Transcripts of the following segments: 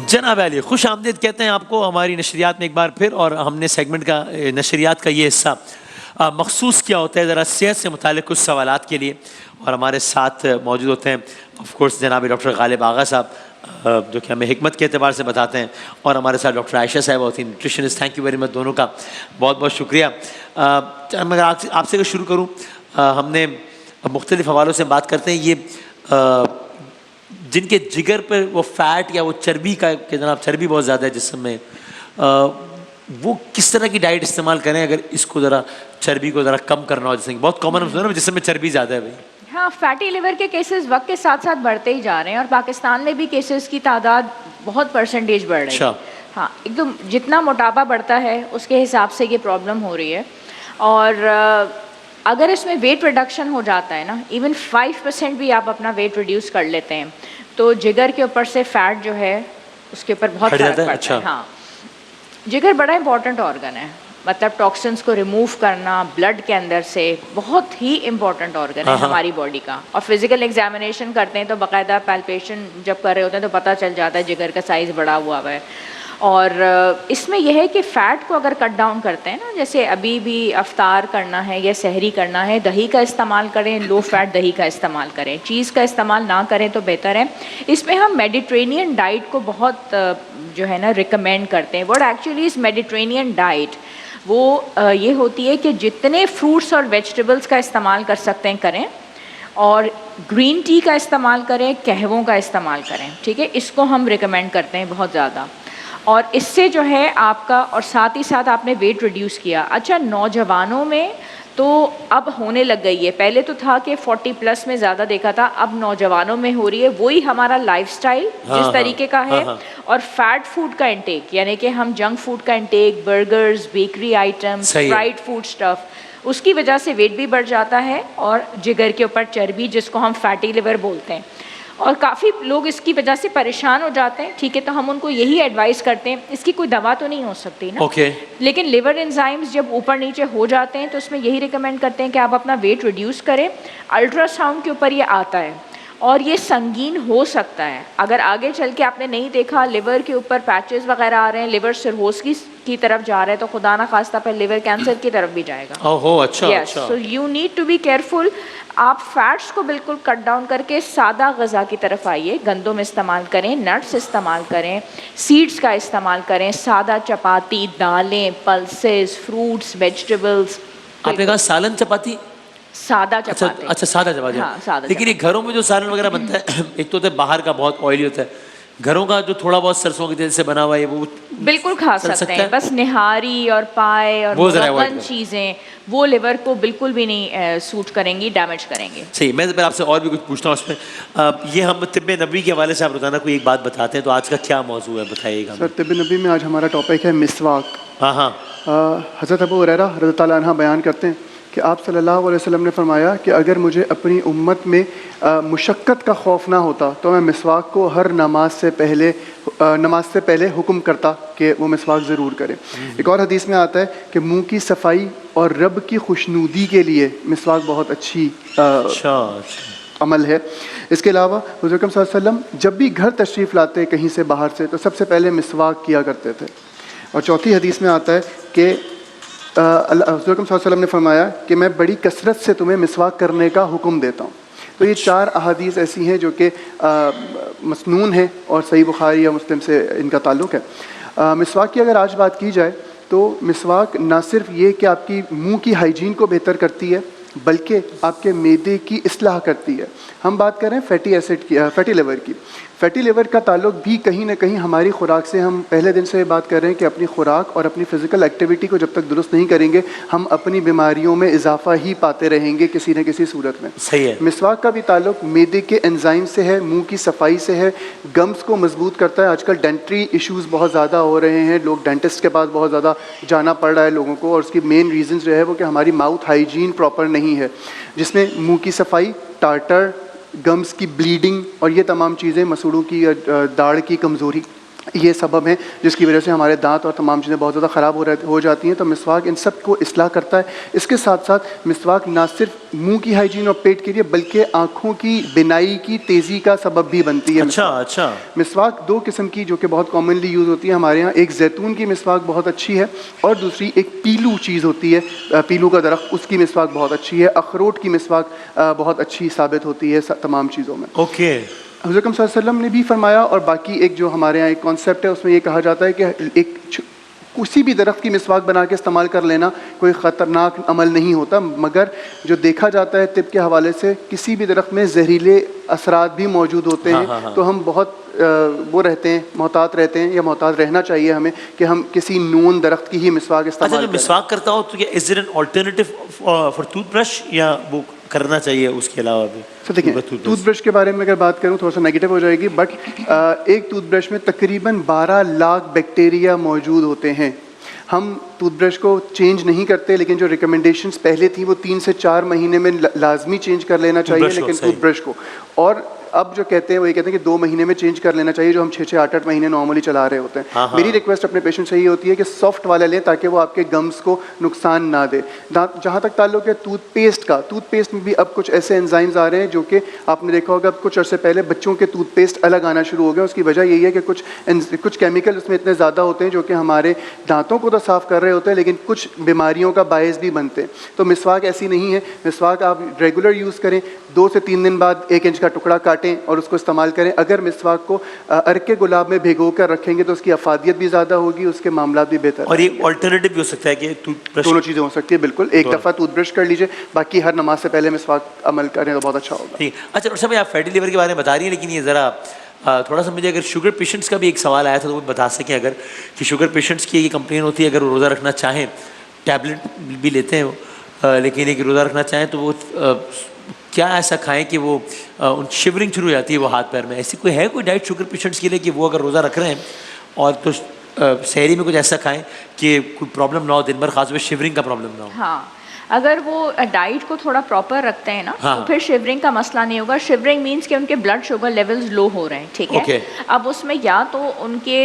जनाब अली, खुश आमदीद कहते हैं आपको हमारी नशरियात में एक बार फिर। और हमने सेगमेंट का नशरियात का ये हिस्सा मखसूस किया होता है ज़रा सेहत से मुतालिक कुछ सवालात के लिए। और हमारे साथ मौजूद होते हैं ऑफ कोर्स जनाब डॉक्टर गालिब आगा साहब, जो कि हमें हिकमत के अतबार से बताते हैं, और हमारे साथ डॉक्टर आयशा साहब होती हैं nutritionist. Thank you very much, दोनों का बहुत बहुत शुक्रिया। मैं आपसे शुरू करूँ, हमने मुख्तलिफ हवालों से बात करते हैं, ये जिनके जिगर पर वो फैट या वो चर्बी का कि जनाब चर्बी बहुत ज़्यादा है जिस्म में, वो किस तरह की डाइट इस्तेमाल करें अगर इसको ज़रा चर्बी को ज़रा कम करना हो? जैसे बहुत कॉमन हम सुना ना जिसमें चर्बी ज़्यादा है भाई। हाँ, फैटी लिवर के केसेस वक्त के साथ साथ बढ़ते ही जा रहे हैं और पाकिस्तान में भी केसेस की तादाद बहुत परसेंटेज बढ़ रही है। हाँ, एकदम जितना मोटापा बढ़ता है उसके हिसाब से ये प्रॉब्लम हो रही है। और अगर इसमें वेट रिडक्शन हो जाता है ना, इवन 5% भी आप अपना वेट रिड्यूस कर लेते हैं तो जिगर के ऊपर से फैट जो है उसके ऊपर बहुत फर्क पड़ता है। अच्छा। हाँ, जिगर बड़ा इंपॉर्टेंट ऑर्गन है, मतलब टॉक्सिन्स को रिमूव करना ब्लड के अंदर से बहुत ही इंपॉर्टेंट ऑर्गन है हमारी बॉडी का। और फिजिकल एग्जामिनेशन करते हैं तो बाकायदा पैल्पेशन जब कर रहे होते हैं तो पता चल जाता है जिगर का साइज़ बड़ा हुआ है। और इसमें यह है कि फ़ैट को अगर कट डाउन करते हैं ना, जैसे अभी भी अफ्तार करना है या सहरी करना है, दही का इस्तेमाल करें, लो फैट दही का इस्तेमाल करें, चीज़ का इस्तेमाल ना करें तो बेहतर है। इसमें हम मेडिटेरेनियन डाइट को बहुत जो है ना रिकमेंड करते हैं। What actually is Mediterranean diet, वो ये होती है कि जितने फ्रूट्स और वेजिटेबल्स का इस्तेमाल कर सकते हैं करें, और ग्रीन टी का इस्तेमाल करें, कहवों का इस्तेमाल करें, ठीक है, इसको हम रिकमेंड करते हैं बहुत ज़्यादा। और इससे जो है आपका, और साथ ही साथ आपने वेट रिड्यूस किया। अच्छा, नौजवानों में तो अब होने लग गई है, पहले तो था कि 40+ में ज़्यादा देखा था, अब नौजवानों में हो रही है। वही हमारा लाइफस्टाइल जिस तरीके का है, और फैट फूड का इंटेक, यानी कि हम जंक फूड का intake, burgers, bakery items, fried food stuff, उसकी वजह से वेट भी बढ़ जाता है और जिगर के ऊपर चर्बी जिसको हम फैटी लिवर बोलते हैं, और काफ़ी लोग इसकी वजह से परेशान हो जाते हैं। ठीक है, तो हम उनको यही एडवाइस करते हैं, इसकी कोई दवा तो नहीं हो सकती ना, लेकिन लिवर एंजाइम्स जब ऊपर नीचे हो जाते हैं तो उसमें यही रिकमेंड करते हैं कि आप अपना वेट रिड्यूस करें। अल्ट्रासाउंड के ऊपर ये आता है और ये संगीन हो सकता है। अगर आगे चल के आपने नहीं देखा, लिवर के ऊपर पैचेस वगैरह आ रहे हैं, लिवर सिरोसिस की तरफ जा रहा है, तो खुदा ना खास्ता पर लिवर कैंसर की तरफ भी जाएगा। ओहो, अच्छा। Yes, so you need to be careful. आप फैट्स को बिल्कुल कट डाउन करके सादा ग़ज़ा की तरफ आइए। गंदम इस्तेमाल करें, नट्स इस्तेमाल करें, सीड्स का इस्तेमाल करें, सादा चपाती, दालें, पल्सेस, फ्रूट्स, वेजिटेबल्स। आपने कहा सालन चपाती, सादा चपाती। अच्छा, सादा चपाती। हाँ, सादा। लेकिन ये घरों में जो सालन वगैरह बनता है, एक तो बाहर का बहुत ऑयली होता है, घरों का जो थोड़ा बहुत सरसों के तेल से बना हुआ है वो बिल्कुल खा सकते हैं। बस निहारी और पाए और मुरब्बन चीज़ें वो लिवर को बिल्कुल भी नहीं सूट करेंगी, डैमेज करेंगे। सही। मैं आपसे और भी कुछ पूछता हूँ उसमें। ये हम तिब्बे नबी के हवाले से आप रोज़ाना कोई एक बात बताते हैं, तो आज का क्या मौजू है बताइएगा। सर, तिब्बे नबी में आज हमारा टॉपिक है मिसवाक। हाँ हाँ। हज़रत अबू हुरैरा रज़ियल्लाहु अन्हु बयान करते हैं कि आप सल्लल्लाहु अलैहि वसल्लम ने फरमाया कि अगर मुझे अपनी उम्मत में मुशक्क़त का खौफ ना होता तो मैं मिसवाक को हर नमाज से पहले हुक्म करता कि वो मिसवाक ज़रूर करें। एक और हदीस में आता है कि मुंह की सफाई और रब की खुशनुदी के लिए मिसवाक बहुत अच्छी अमल है। इसके अलावा हुज़ूर अकरम सल्लल्लाहु अलैहि वसल्लम जब भी घर तशरीफ़ लाते कहीं से बाहर से तो सबसे पहले मिसवाक किया करते थे। और चौथी हदीस में आता है कि हुज़ूर अकरम सल्लल्लाहु अलैहि वसल्लम ने फरमाया कि मैं बड़ी कसरत से तुम्हें मिसवाक करने का हुक्म देता हूँ। तो ये 4 अहादीस ऐसी हैं जो कि मसनून है और सही बुखारी या मुस्लिम से इनका ताल्लुक़ है। मिसवाक की अगर आज बात की जाए तो मिसवाक ना सिर्फ ये कि आपकी मुंह की हाइजीन को बेहतर करती है बल्कि आपके मैदे की इस्लाह करती है। हम बात करें फैटी एसिड की, फैटी लिवर की। फैटी लिवर का ताल्लुक भी कहीं ना कहीं हमारी खुराक से, हम पहले दिन से बात कर रहे हैं कि अपनी खुराक और अपनी फ़िज़िकल एक्टिविटी को जब तक दुरुस्त नहीं करेंगे हम अपनी बीमारियों में इजाफा ही पाते रहेंगे किसी न किसी सूरत में। सही है। मिसवाक का भी ताल्लुक मैदे के एंजाइम से है, मुंह की सफाई से है, गम्स को मजबूत करता है। आजकल डेंट्री इश्यूज़ बहुत ज़्यादा हो रहे हैं, लोग डेंटिस्ट के पास बहुत ज़्यादा जाना पड़ रहा है लोगों को, और उसकी मेन रीज़न जो है वो कि हमारी माउथ हाइजीन प्रॉपर नहीं है, जिसमें मुँह की सफाई, टार्टर, गम्स की ब्लीडिंग और ये तमाम चीज़ें, मसूड़ों की दाढ़ की कमज़ोरी, ये सबब हैं जिसकी वजह से हमारे दांत और तमाम चीज़ें बहुत ज़्यादा ख़राब हो जाती हैं। तो मिसवाक इन सब को इस्लाह करता है। इसके साथ साथ मिसवाक ना सिर्फ मुंह की हाइजीन और पेट के लिए बल्कि आँखों की बिनाई की तेज़ी का सबब भी बनती है। अच्छा। मिसवाक 2 किस्म की जो कि बहुत कॉमनली यूज़ होती है हमारे यहाँ, एक जैतून की मिसवाक बहुत अच्छी है और दूसरी एक पीलू चीज़ होती है, पीलू का दरख्त, उसकी मिसवाक बहुत अच्छी है। अखरोट की मिसवाक बहुत अच्छी साबित होती है तमाम चीज़ों में। ओके। हुज़ूर अकरम सल्लल्लाहु अलैहि वसल्लम ने भी फरमाया और बाकी एक जो हमारे यहाँ एक कॉन्सेप्ट है उसमें ये कहा जाता है कि एक किसी भी दरख्त की मिसवाक बना के इस्तेमाल कर लेना कोई ख़तरनाक अमल नहीं होता, मगर जो देखा जाता है तिब के हवाले से किसी भी दरख्त में जहरीले असरात भी मौजूद होते हैं। तो हम बहुत वो रहते हैं, मोहतात रहते हैं या मोहतात रहना चाहिए हमें कि हम किसी नून दरख्त की ही मिसवाक इस्तेमाल अच्छा, जो मिसवाक करता हो तो क्या is there an alternative for toothbrush या वो करना चाहिए उसके अलावा भी? तो देखिए, टूथब्रश के बारे में अगर बात करूं थोड़ा सा नेगेटिव हो जाएगी, बट एक टूथब्रश में तकरीबन 12 लाख बैक्टीरिया मौजूद होते हैं। हम टूथब्रश को चेंज नहीं करते, लेकिन जो रिकमेंडेशंस पहले थी वो 3 से 4 महीने में लाजमी चेंज कर लेना चाहिए, लेकिन टूथब्रश को, और अब जो कहते हैं वो ये कहते हैं कि 2 महीने में चेंज कर लेना चाहिए, जो हम 6-6, 8-8 महीने नॉर्मली चला रहे होते हैं। मेरी रिक्वेस्ट अपने पेशेंट से ये होती है कि सॉफ्ट वाला लें ताकि वो आपके गम्स को नुकसान ना दे। जहाँ तक ताल्लुक है टूथपेस्ट का, टूथपेस्ट में भी अब कुछ ऐसे एंजाइम्स आ रहे हैं जो कि आपने देखा होगा कुछ अर्से पहले बच्चों के टूथपेस्ट अलग आना शुरू हो गया। उसकी वजह यही है कि कुछ केमिकल उसमें इतने ज़्यादा होते हैं जो कि हमारे दांतों को तो साफ़ कर रहे होते हैं लेकिन कुछ बीमारियों का बायस भी बनते हैं। तो मिसवाक ऐसी नहीं है। मिसवाक आप रेगुलर यूज़ करें, 2 से 3 दिन बाद 1 इंच का टुकड़ा काटें और उसको इस्तेमाल करें। अगर मिसवाक को अर्के गुलाब में भिगो कर रखेंगे तो उसकी अफादियत भी ज़्यादा होगी, उसके मामला भी बेहतर। और ये अल्टरनेटिव भी हो सकता है कि टूथब्रश, दोनों चीज़ें हो सकती है। बिल्कुल, एक दफ़ा टूथब्रश कर लीजिए, बाकी हर नमाज से पहले मिसवाक अमल करें तो बहुत अच्छा होगा। ठीक। अच्छा डॉक्टर साहब, आप फैटी लिवर के बारे में बता रही हैं, लेकिन ये ज़रा थोड़ा सा मुझे अगर शुगर पेशेंट्स का भी एक सवाल आया था तो वो बता सकें अगर, कि शुगर पेशेंट्स की ये कंप्लेन होती है अगर वो रोज़ा रखना चाहें, टैबलेट भी लेते हैं वो, लेकिन एक रोज़ा रखना चाहें तो वो क्या ऐसा खाएं कि वो उन शिवरिंग शुरू हो जाती है वो हाथ पैर में? ऐसी कोई है कोई डाइट शुगर पेशेंट्स के लिए कि वो अगर रोज़ा रख रहे हैं और तो सहरी में कुछ ऐसा खाएं कि कोई प्रॉब्लम ना हो, दिन भर खास में शिवरिंग का प्रॉब्लम ना हो? हाँ, अगर वो डाइट को थोड़ा प्रॉपर रखते हैं ना, तो फिर शिवरिंग का मसला नहीं होगा। शिवरिंग मीन्स कि उनके ब्लड शुगर लेवल्स लो हो रहे हैं, ठीक है। अब उसमें या तो उनके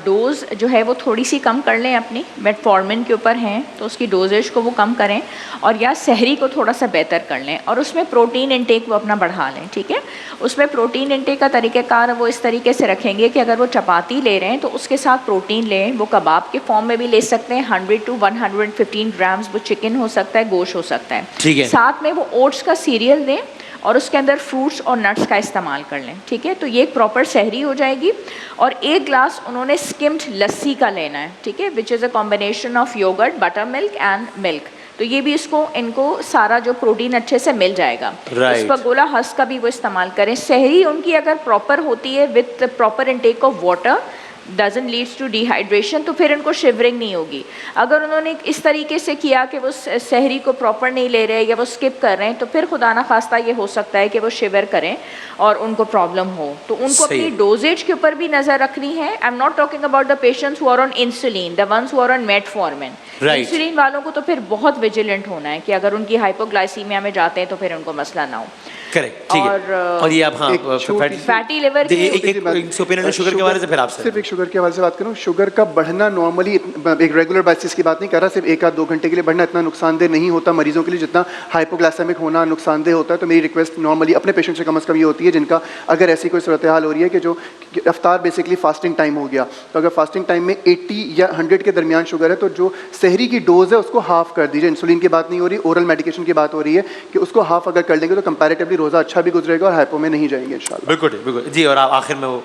डोज जो है वो थोड़ी सी कम कर लें, अपनी मेटफॉर्मिन के ऊपर हैं तो उसकी डोजेज को वो कम करें, और या सहरी को थोड़ा सा बेहतर कर लें, और उसमें प्रोटीन इंटेक वो अपना बढ़ा लें, ठीक है। उसमें प्रोटीन इंटेक का तरीक़ाकार वो इस तरीके से रखेंगे कि अगर वो चपाती ले रहे हैं तो उसके साथ प्रोटीन लें। वो कबाब के फॉर्म में भी ले सकते हैं, 100 to 115 ग्राम्स वो चिकन हो सकता है, गोश्त हो सकता है, ठीक है। साथ में वो ओट्स का सीरियल दें और उसके अंदर फ्रूट्स और नट्स का इस्तेमाल कर लें, ठीक है। तो ये एक प्रॉपर सहरी हो जाएगी। और 1 ग्लास उन्होंने स्किम्ड लस्सी का लेना है, ठीक है, which is a combination of yogurt, buttermilk and milk. तो ये भी इनको सारा जो प्रोटीन अच्छे से मिल जाएगा। उस पर गोला हंस का भी वो इस्तेमाल करें। सहरी उनकी अगर प्रॉपर होती है with proper intake of water, doesn't leads to dehydration, तो फिर उनको शिवरिंग नहीं होगी। अगर उन्होंने इस तरीके से किया कि वो सहरी को प्रॉपर नहीं ले रहे या वो स्किप कर रहे हैं, तो फिर खुदा ना खास्ता ये हो सकता है कि वो शिवर करें और उनको प्रॉब्लम हो। तो उनको अपनी डोजेज के ऊपर भी नज़र रखनी है। I am not talking about the patients who are on insulin, the ones who are on metformin. Insulin वालों को तो फिर बहुत विजिलेंट होना है कि अगर उनकी हाइपोग्लाइसीमिया में जाते हैं तो फिर उनको मसला ना हो। करेक्ट, ठीक है। और ये आप फैटी लिवर शुगर के बारे से, फिर आपसे सिर्फ एक शुगर के हवाले से बात करूँ। शुगर का बढ़ना नॉर्मली एक रेगुलर बेसिस की बात नहीं कर रहा, सिर्फ 1-2 घंटे के लिए बढ़ना इतना नुकसानदेह नहीं होता मरीजों के लिए जितना हाइपोग्लाइसेमिक होना नुकसानदेह होता है। तो मेरी रिक्वेस्ट नॉर्मली अपने पेशेंट से कम अज़ कम ये होती है जिनका अगर ऐसी कोई सूरत हाल हो रही है कि जो अफ्तार बेसिकली फास्टिंग टाइम हो गया, तो अगर फास्टिंग टाइम में 80 या 100 के दरमियान शुगर है तो जो सहरी की डोज है उसको हाफ कर दीजिए। इंसुलिन की बात नहीं हो रही, ओरल मेडिकेशन की बात हो रही है कि उसको हाफ अगर कर लेंगे तो कंपैरेटिवली रोज़ा अच्छा भी गुजरेगा और हाइपो में नहीं जाएंगे इंशाल्लाह। बिल्कुल जी। और आखिर में वो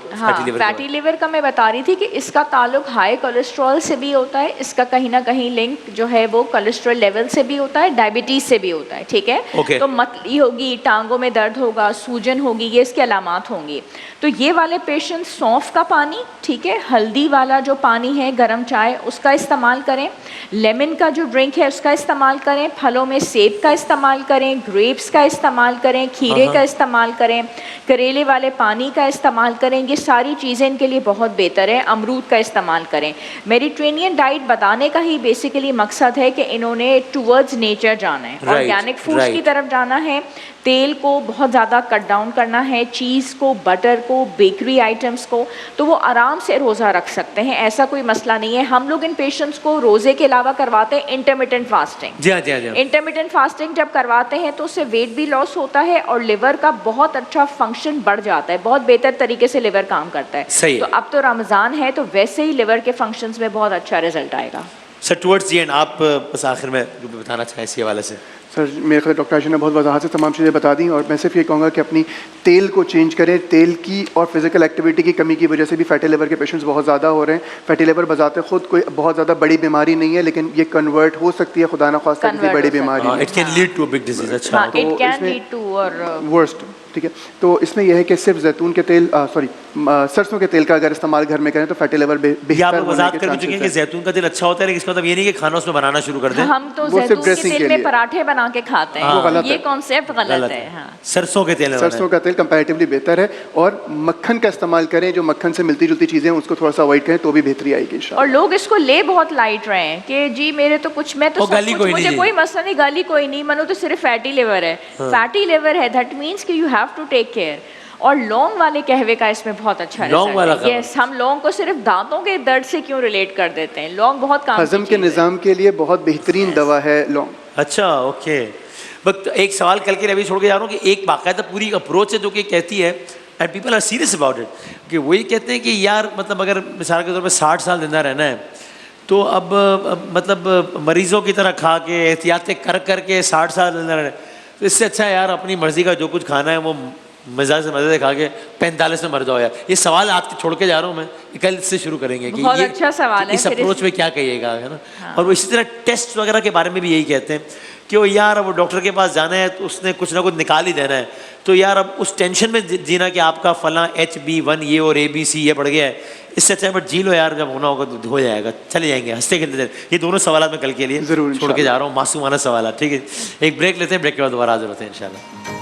फैटी लिवर का मैं बता रही थी कि इसका ताल्लुक हाई कोलेस्ट्रॉल से भी होता है, इसका कहीं ना कहीं लिंक जो है वो कोलेस्ट्रॉल लेवल से भी होता है, डायबिटीज़ से भी होता है, ठीक है। तो मतली होगी, टांगों में दर्द होगा, सूजन होगी, ये इसके अलामात होंगी। तो ये वाले पेशेंट सौंफ का पानी, ठीक है, हल्दी वाला जो पानी है, गर्म चाय, उसका इस्तेमाल करें। लेमन का जो ड्रिंक है उसका इस्तेमाल करें। फलों में सेब का इस्तेमाल करें, ग्रेप्स का इस्तेमाल करें, खीरे का इस्तेमाल करें, करेले वाले पानी का इस्तेमाल करें। ये सारी चीज़ें इनके लिए बहुत बेहतर है। अमरूद का इस्तेमाल करें। मेडिटेरेनियन डाइट बताने का ही बेसिकली मकसद है कि इन्होंने टूवर्ड्स नेचर जाना है, ऑर्गेनिक फूड्स की तरफ जाना है, तेल को बहुत ज़्यादा कट डाउन करना है, चीज़ को, बटर को, बेकरी आइटम्स को, तो वो आराम से रोज़ा रख सकते हैं, ऐसा कोई मसला नहीं है। हम लोग इन पेशेंट्स को रोज़े के अलावा करवाते हैं इंटरमिटेंट फास्टिंग। जी हाँ, जी हाँ, जी हाँ। इंटरमिटेंट फास्टिंग जब करवाते हैं तो उससे वेट भी लॉस होता है और लिवर का बहुत अच्छा फंक्शन बढ़ जाता है, बहुत बेहतर तरीके से लिवर काम करता है। सही है। तो अब तो रमज़ान है तो वैसे ही लिवर के फंक्शंस में बहुत अच्छा रिजल्ट आएगा। सर टुवर्ड्स दी एंड आप बस आखिर में जो भी बताना चाहें इसी हवाले से। सर मेरे ख्याल डॉक्टर आयशा ने बहुत वजाहत से तमाम चीज़ें बता दी और मैं सिर्फ ये कहूँगा कि अपनी तेल को चेंज करें। तेल की और फिजिकल एक्टिविटी की कमी की वजह से भी फैटी लिवर के पेशेंट्स बहुत ज़्यादा हो रहे हैं। फैटी लिवर बजाते खुद कोई बहुत ज़्यादा बड़ी बीमारी नहीं है, लेकिन ये कन्वर्ट हो सकती है खुदा न खास्ता किसी बड़ी बीमारी। It can lead to a big disease. अच्छा, इट कैन लीड टू और वर्स्ट। ठीक है, तो इसमें यह है कि सिर्फ जैतून के तेल सरसों के तेल का अगर इस्तेमाल घर में करें तो फैटी लिवर ये आप लोग वजाहत कर चुके हैं कि जैतून का तेल अच्छा होता है, लेकिन इसका मतलब ये नहीं कि खाना उसमें बनाना शुरू कर दें। हम तो जैतून के तेल में पराठे बना के खाते हैं, ये कॉन्सेप्ट गलत है। हाँ। सरसों के तेल, सरसों का तेल कंपैरेटिवली बेहतर है और मक्खन का इस्तेमाल करें, जो मक्खन से मिलती जुलती चीज़ें उसको थोड़ा सा अवॉइड करें तो भी बेहतरी आएगी इंशाल्लाह। और लोग इसको ले बहुत लाइट रहे हैं कि जी मेरे तो कुछ, मैं तो सब कुछ, मुझे कोई मसला नहीं, गाली कोई नहीं, मनो तो सिर्फ फैटी लिवर है। फैटी लिवर है दैट मीन्स कि you have to take care. और लौंग वाले कहवे का इसमें बहुत अच्छा रिजल्ट है। यस, हम लौंग को सिर्फ दांतों के दर्द से क्यों रिलेट कर देते हैं, लौंग बहुत काम हजम के निज़ाम के लिए बहुत बेहतरीन दवा है लौंग। अच्छा, ओके। वक्त एक सवाल कल के लिए अभी छोड़ के जा रहा हूँ कि एक बाकायदा पूरी अप्रोच है जो कि कहती है and people are serious about it, कि वही कहते हैं कि यार मतलब अगर मिसाल के तौर पर 60 साल जिंदा रहना है तो अब मतलब मरीजों की तरह खा के एहतियातें कर करके 60 साल जिंदा रहना है, तो इससे अच्छा है यार अपनी मर्जी का जो कुछ खाना है वो मज़ा से मज़े से खा के 45 में मर जाओ यार। ये सवाल आपके छोड़ के जा रहा हूँ मैं, कल से शुरू करेंगे कि बहुत ये अच्छा सवाल है, इस अप्रोच में क्या कहिएगा, है ना। हाँ। और वो इसी तरह टेस्ट वगैरह के बारे में भी यही कहते हैं कि वो यार अब वो डॉक्टर के पास जाना है तो उसने कुछ ना कुछ निकाल ही देना है, तो यार अब उस टेंशन में जीना कि आपका फला HB1 ये और ABC ये बढ़ गया है, इससे अच्छा बट जी लो यार, जब होना होगा तो हो जाएगा, चले जाएंगे हंसते खेलते। ये दोनों सवाल मैं कल के लिए जरूर छोड़ के जा रहा हूँ, मासूमाना सवाल। ठीक है, एक ब्रेक लेते हैं, ब्रेक के बाद दोबारा हाजिर होते हैं इंशाल्लाह।